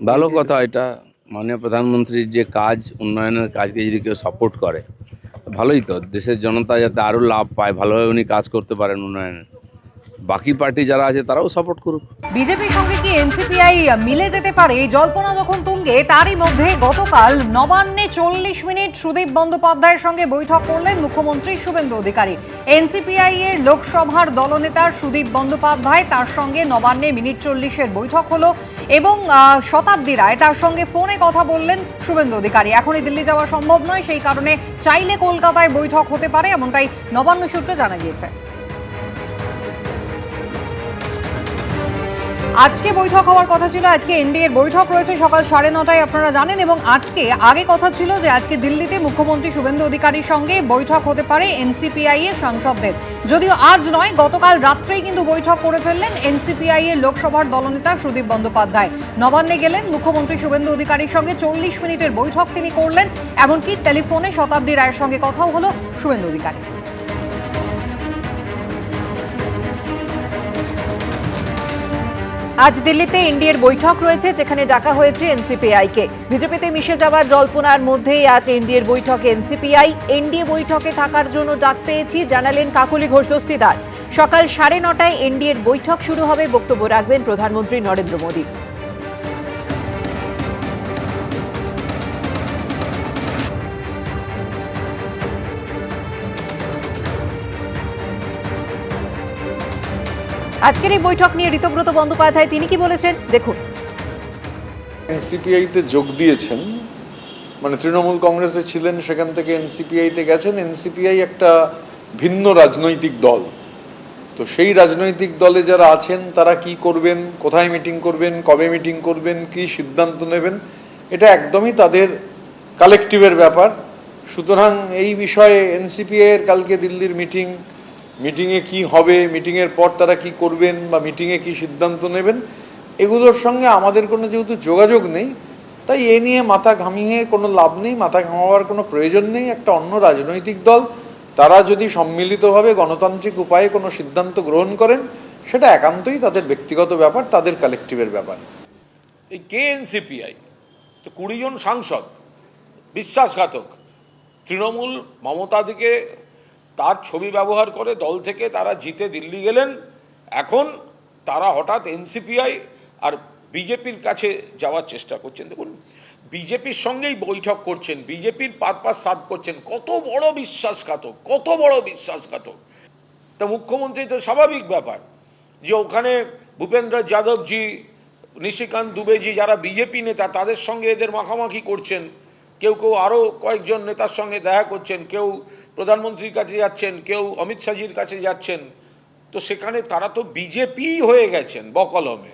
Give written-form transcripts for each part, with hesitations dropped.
ভালো কথা এটা। মাননীয় প্রধানমন্ত্রীর যে কাজ, উন্নয়নের কাজকে যদি কেউ সাপোর্ট করে, ভালোই তো। দেশের জনতা যাতে আরও লাভ পায়, ভালোভাবে উনি কাজ করতে পারেন উন্নয়নের, বাকি পার্টি যারা আছে তারাও সাপোর্ট করুক। বিজেপির সঙ্গে কি এনসিপিআই মিলে যেতে পারে? এই জল্পনা যখন তুঙ্গে, তারই মধ্যে গতকাল নবান্নে 40 মিনিট সুদীপ বন্দ্যোপাধ্যায়ের সঙ্গে বৈঠক করলেন মুখ্যমন্ত্রী শুভেন্দু অধিকারী। এনসিপিআই এর লোকসভার দলনেতা সুদীপ বন্দ্যোপাধ্যায়, তার সঙ্গে নবান্নে মিনিট 40-এর বৈঠক হলো এবং শতাব্দী রায় তার সঙ্গে ফোনে কথা বললেন শুভেন্দু অধিকারী। এখনই দিল্লি যাওয়া সম্ভব নয়, সেই কারণে চাইলে কলকাতায় বৈঠক হতে পারে, এমনটাই নবান্ন সূত্রে জানা গিয়েছে। আজকে বৈঠক হওয়ার কথা ছিল, আজকে এনডিএর বৈঠক রয়েছে সকাল 9:30টায়, আপনারা জানেন। এবং আগে কথা ছিল যে আজকে দিল্লিতে মুখ্যমন্ত্রী শুভেন্দু অধিকারীর সঙ্গে বৈঠক হতে পারে এনসিপিআই এর সাংসদদের। যদিও আজ নয়, গতকাল রাত্রেই কিন্তু বৈঠক করে ফেললেন এনসিপিআই এর লোকসভার দলনেতা সুদীপ বন্দ্যোপাধ্যায়। নবান্নে গেলেন মুখ্যমন্ত্রী শুভেন্দু অধিকারীর সঙ্গে 40 মিনিটের বৈঠক তিনি করলেন। এমনকি টেলিফোনে শতাব্দী রায়ের সঙ্গে কথাও হলো শুভেন্দু অধিকারী। আজ দিল্লিতে এনডিএর বৈঠক রয়েছে, যেখানে ডাকা হয়েছে এনসিপিআইকে। বিজেপিতে মিশে যাওয়ার জল্পনার মধ্যেই আজ এনডিএর বৈঠকে এনসিপিআই। এনডিএ বৈঠকে থাকার জন্য ডাক পেয়েছি জানালেন কাকলি ঘোষ দস্তিদার। সকাল 9:30টায় এনডিএর বৈঠক শুরু হবে, বক্তব্য রাখবেন প্রধানমন্ত্রী নরেন্দ্র মোদী। আজকের এই বৈঠক নিয়ে ঋতব্রত বন্দ্যোপাধ্যায় তিনি কি বলেছেন দেখুন। এনসিপিআইতে যোগ দিয়েছেন, মানে তৃণমূল কংগ্রেসে ছিলেন, সেখান থেকে এনসিপিআইতে গেছেন। এনসিপিআই একটা ভিন্ন রাজনৈতিক দল, তো সেই রাজনৈতিক দলে যারা আছেন তারা কি করবেন, কোথায় মিটিং করবেন, কবে মিটিং করবেন, কি সিদ্ধান্ত নেবেন, এটা একদমই তাদের কালেকটিভের ব্যাপার। সুতরাং এই বিষয়ে এনসিপিআইয়ের কালকে দিল্লির মিটিংয়ে কি হবে, মিটিংয়ের পর তারা কি করবেন বা মিটিংয়ে কি সিদ্ধান্ত নেবেন, এগুলোর সঙ্গে আমাদের কোনো যেহেতু যোগাযোগ নেই, তাই এ নিয়ে মাথা ঘামিয়ে কোনো লাভ নেই, মাথা ঘামাবার কোনো প্রয়োজন নেই। একটা অন্য রাজনৈতিক দল, তারা যদি সম্মিলিতভাবে গণতান্ত্রিক উপায়ে কোনো সিদ্ধান্ত গ্রহণ করেন, সেটা একান্তই তাদের ব্যক্তিগত ব্যাপার, তাদের কালেকটিভের ব্যাপার। এই কেএনসিপিআই তো 20 জন সাংসদ বিশ্বাসঘাতক। তৃণমূল মমতাদিকে তার ছবি ব্যবহার করে দল থেকে তারা জিতে দিল্লি গেলেন। এখন তারা হঠাৎ এনসিপিআই আর বিজেপির কাছে যাওয়ার চেষ্টা করছেন। দেখুন, বিজেপির সঙ্গেই বৈঠক করছেন, বিজেপির পারপাস সার্ভ করছেন। কত বড় বিশ্বাসঘাতক, কত বড় বিশ্বাসঘাতক। তা মুখ্যমন্ত্রী তো স্বাভাবিক ব্যাপার যে ওখানে ভূপেন্দ্র যাদবজি, নিশিকান্ত দুবেজি, যারা বিজেপি নেতা, তাদের সঙ্গে এদের মাখামাখি করছেন। কেউ কেউ আরও কয়েকজন নেতার সঙ্গে দেখা করছেন, কেউ প্রধানমন্ত্রীর কাছে যাচ্ছেন, কেউ অমিত শাহজির কাছে যাচ্ছেন। তো সেখানে তারা তো বিজেপি হয়ে গেছেন বকলমে।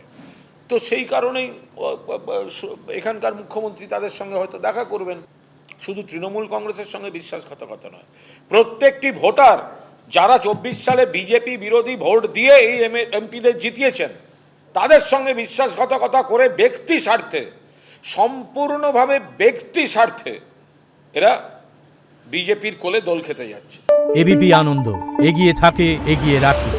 তো সেই কারণেই এখানকার মুখ্যমন্ত্রী তাদের সঙ্গে হয়তো দেখা করবেন। শুধু তৃণমূল কংগ্রেসের সঙ্গে বিশ্বাসঘাতকতা নয়, প্রত্যেকটি ভোটার যারা 24 সালে বিজেপি বিরোধী ভোট দিয়ে এই এমপিদের জিতিয়েছেন, তাদের সঙ্গে বিশ্বাসঘাতকতা করে ব্যক্তি স্বার্থে, সম্পূর্ণভাবে ব্যক্তি স্বার্থে এরা বিজেপির কোলে দোল খেতে যাচ্ছে। এবিপি আনন্দ, এগিয়ে থাকে, এগিয়ে রাখে।